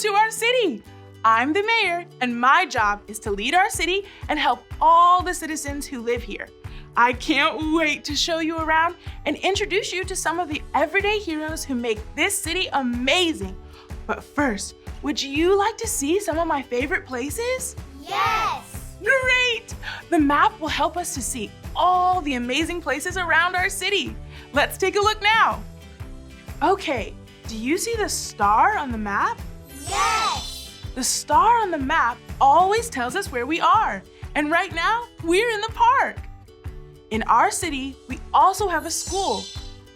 to our city. I'm the mayor, and my job is to lead our city and help all the citizens who live here. I can't wait to show you around and introduce you to some of the everyday heroes who make this city amazing. But first, would you like to see some of my favorite places? Yes! Great! The map will help us to see all the amazing places around our city. Let's take a look now. Okay, do you see the star on the map? Yes! The star on the map always tells us where we are. And right now, we're in the park. In our city, we also have a school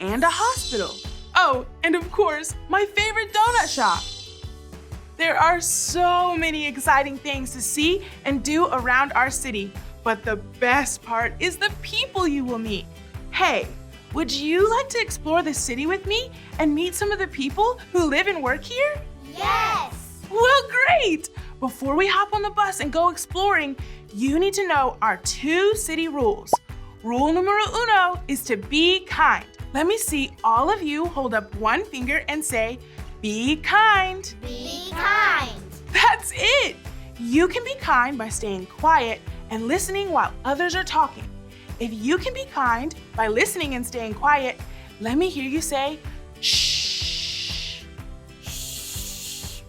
and a hospital. Oh, and of course, my favorite donut shop. There are so many exciting things to see and do around our city, but the best part is the people you will meet. Hey, would you like to explore the city with me and meet some of the people who live and work here? Yes! Well, great! Before we hop on the bus and go exploring, you need to know our 2 city rules. Rule numero uno is to be kind. Let me see all of you hold up one finger and say, be kind. Be kind. That's it! You can be kind by staying quiet and listening while others are talking. If you can be kind by listening and staying quiet, let me hear you say, shh. Shh.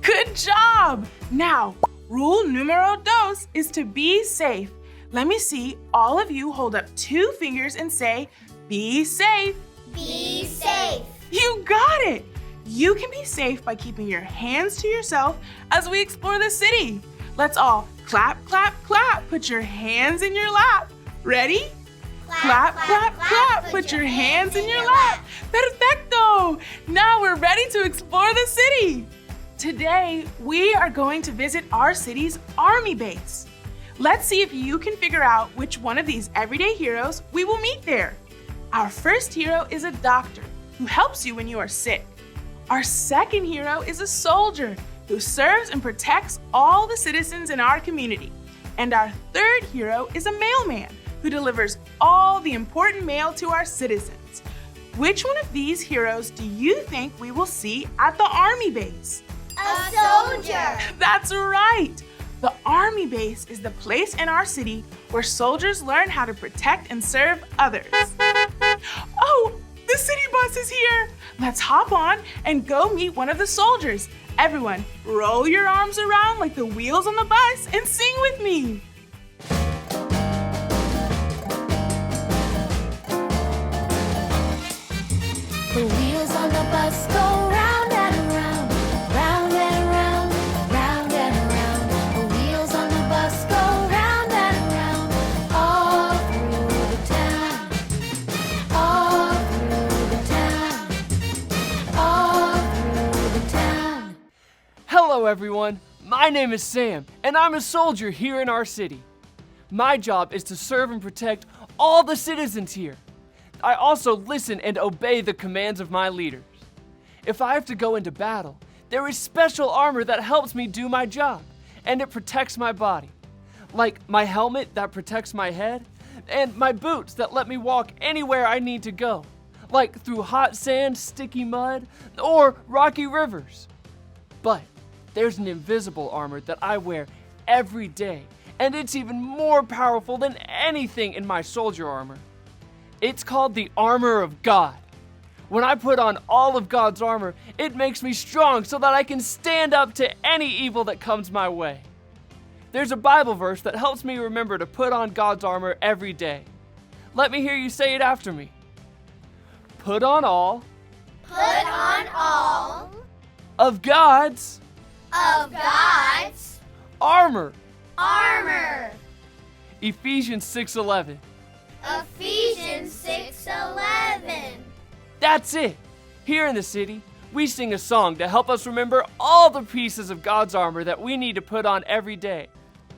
Good job! Now, rule numero dos is to be safe. Let me see all of you hold up 2 fingers and say, be safe. Be safe. You got it! You can be safe by keeping your hands to yourself as we explore the city. Let's all clap, clap, clap. Put your hands in your lap. Ready? Clap, clap, clap. Put your hands in your lap. Perfecto! Now we're ready to explore the city. Today, we are going to visit our city's army base. Let's see if you can figure out which one of these everyday heroes we will meet there. Our first hero is a doctor who helps you when you are sick. Our second hero is a soldier who serves and protects all the citizens in our community. And our third hero is a mailman who delivers all the important mail to our citizens. Which one of these heroes do you think we will see at the army base? A soldier. That's right! The army base is the place in our city where soldiers learn how to protect and serve others. Oh, the city bus is here! Let's hop on and go meet one of the soldiers. Everyone, roll your arms around like the wheels on the bus and sing with me. The wheels on the bus go round and around, round and around, round and around. The wheels on the bus go round and around, all through the town, all through the town, all through the town. Hello everyone, my name is Sam, and I'm a soldier here in our city. My job is to serve and protect all the citizens here. I also listen and obey the commands of my leaders. If I have to go into battle, there is special armor that helps me do my job, and it protects my body. Like my helmet that protects my head, and my boots that let me walk anywhere I need to go, like through hot sand, sticky mud, or rocky rivers. But there's an invisible armor that I wear every day, and it's even more powerful than anything in my soldier armor. It's called the armor of God. When I put on all of God's armor, it makes me strong so that I can stand up to any evil that comes my way. There's a Bible verse that helps me remember to put on God's armor every day. Let me hear you say it after me. Put on all of God's armor. Ephesians 6:11. Ephesians 6:11. That's it! Here in the city, we sing a song to help us remember all the pieces of God's armor that we need to put on every day.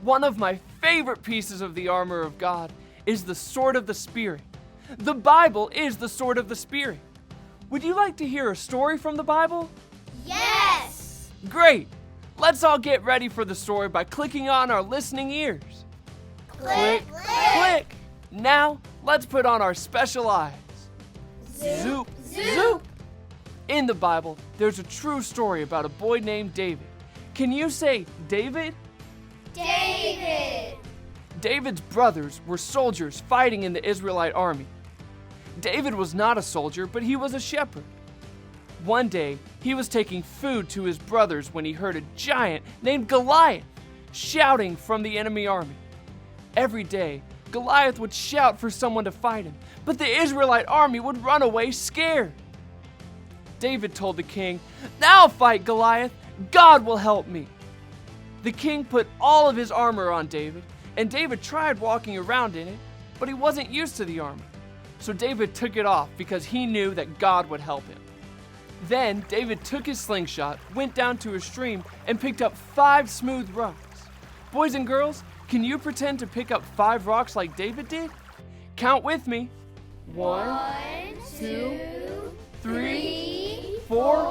One of my favorite pieces of the armor of God is the sword of the Spirit. The Bible is the sword of the Spirit. Would you like to hear a story from the Bible? Yes! Great! Let's all get ready for the story by clicking on our listening ears. Click, Click! Now, let's put on our special eyes. Zoop, Zoop! In the Bible, there's a true story about a boy named David. Can you say David? David. David's brothers were soldiers fighting in the Israelite army. David was not a soldier, but he was a shepherd. One day, he was taking food to his brothers when he heard a giant named Goliath shouting from the enemy army. Every day, Goliath would shout for someone to fight him, but the Israelite army would run away scared. David told the king, "Now fight Goliath, God will help me." The king put all of his armor on David, and David tried walking around in it, but he wasn't used to the armor. So David took it off because he knew that God would help him. Then David took his slingshot, went down to a stream, and picked up 5 smooth rocks. Boys and girls, can you pretend to pick up 5 rocks like David did? Count with me. 1, 2, 3, 4,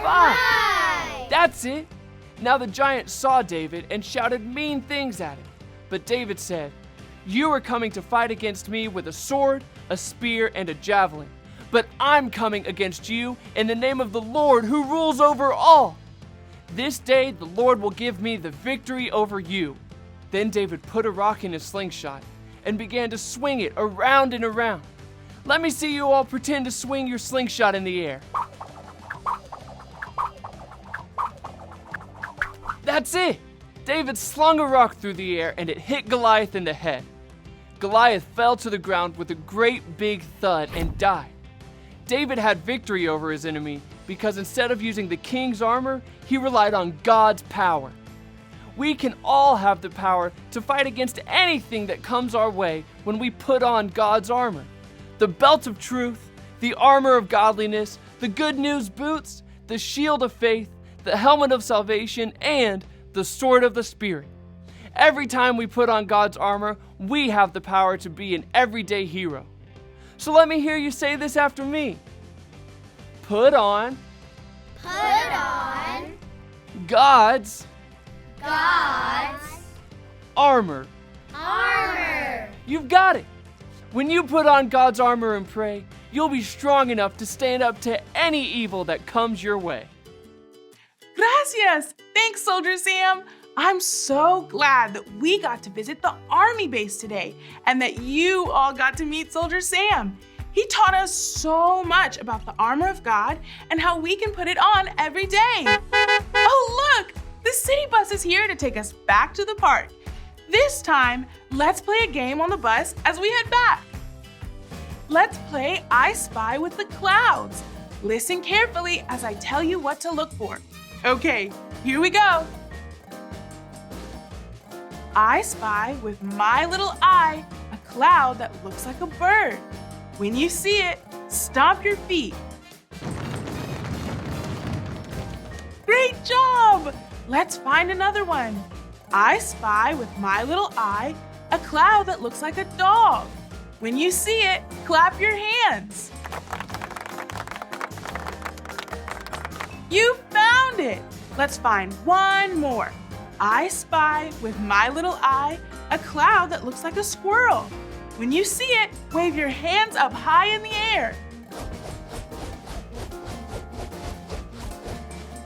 5. That's it. Now the giant saw David and shouted mean things at him. But David said, "You are coming to fight against me with a sword, a spear, and a javelin. But I'm coming against you in the name of the Lord who rules over all. This day the Lord will give me the victory over you." Then David put a rock in his slingshot and began to swing it around and around. Let me see you all pretend to swing your slingshot in the air. That's it! David slung a rock through the air and it hit Goliath in the head. Goliath fell to the ground with a great big thud and died. David had victory over his enemy because instead of using the king's armor, he relied on God's power. We can all have the power to fight against anything that comes our way when we put on God's armor. The belt of truth, the armor of godliness, the good news boots, the shield of faith, the helmet of salvation, and the sword of the Spirit. Every time we put on God's armor, we have the power to be an everyday hero. So let me hear you say this after me. Put on God's armor. You've got it. When you put on God's armor and pray, you'll be strong enough to stand up to any evil that comes your way. Gracias! Thanks, Soldier Sam! I'm so glad that we got to visit the Army base today and that you all got to meet Soldier Sam. He taught us so much about the armor of God and how we can put it on every day. Oh, look! The city bus is here to take us back to the park. This time, let's play a game on the bus as we head back. Let's play I Spy with the Clouds. Listen carefully as I tell you what to look for. Okay, here we go. I spy with my little eye a cloud that looks like a bird. When you see it, stomp your feet. Great job! Let's find another one. I spy with my little eye a cloud that looks like a dog. When you see it, clap your hands. You found it! Let's find one more. I spy with my little eye a cloud that looks like a squirrel. When you see it, wave your hands up high in the air.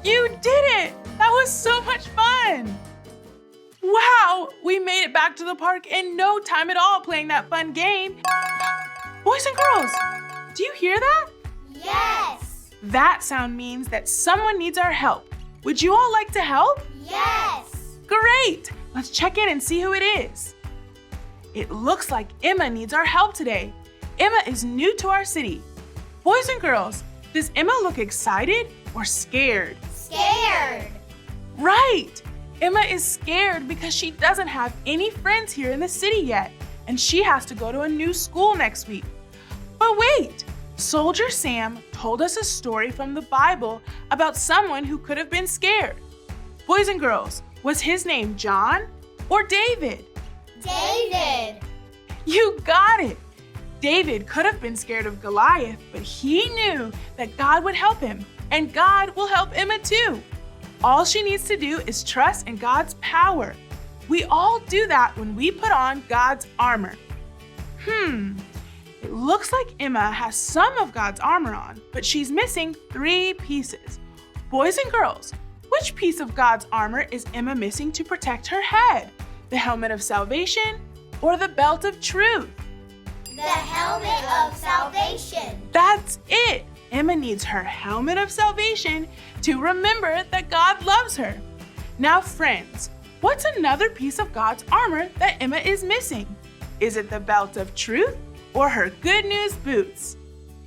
You did it! That was so much fun! Wow, we made it back to the park in no time at all playing that fun game. Boys and girls, do you hear that? Yes! That sound means that someone needs our help. Would you all like to help? Yes! Great! Let's check in and see who it is. It looks like Emma needs our help today. Emma is new to our city. Boys and girls, does Emma look excited or scared? Scared! Right! Emma is scared because she doesn't have any friends here in the city yet, and she has to go to a new school next week. But wait! Soldier Sam told us a story from the Bible about someone who could have been scared. Boys and girls, was his name John or David? David! You got it! David could have been scared of Goliath, but he knew that God would help him, and God will help Emma too. All she needs to do is trust in God's power. We all do that when we put on God's armor. It looks like Emma has some of God's armor on, but she's missing 3 pieces. Boys and girls, which piece of God's armor is Emma missing to protect her head? The helmet of salvation or the belt of truth? The helmet of salvation. That's it! Emma needs her helmet of salvation to remember that God loves her. Now, friends, what's another piece of God's armor that Emma is missing? Is it the belt of truth or her good news boots?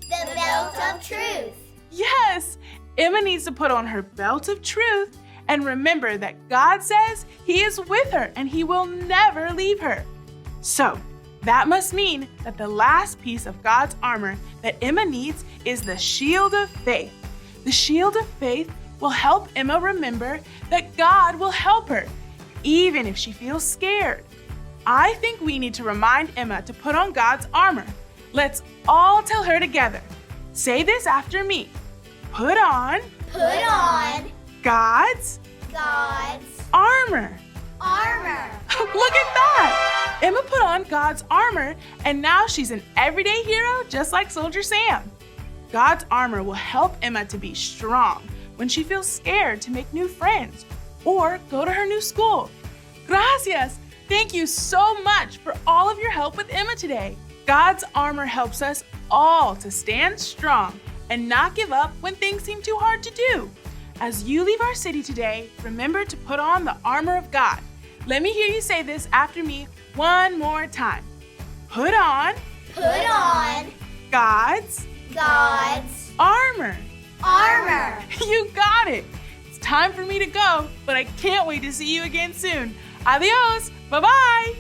The belt of truth. Yes! Emma needs to put on her belt of truth and remember that God says He is with her and He will never leave her. So, that must mean that the last piece of God's armor that Emma needs is the shield of faith. The shield of faith will help Emma remember that God will help her, even if she feels scared. I think we need to remind Emma to put on God's armor. Let's all tell her together. Say this after me. Put on God's armor. Look at that! Emma put on God's armor, and now she's an everyday hero just like Soldier Sam. God's armor will help Emma to be strong when she feels scared to make new friends or go to her new school. Gracias! Thank you so much for all of your help with Emma today. God's armor helps us all to stand strong and not give up when things seem too hard to do. As you leave our city today, remember to put on the armor of God. Let me hear you say this after me one more time. Put on God's armor. You got it. It's time for me to go, but I can't wait to see you again soon. Adios. Bye-bye.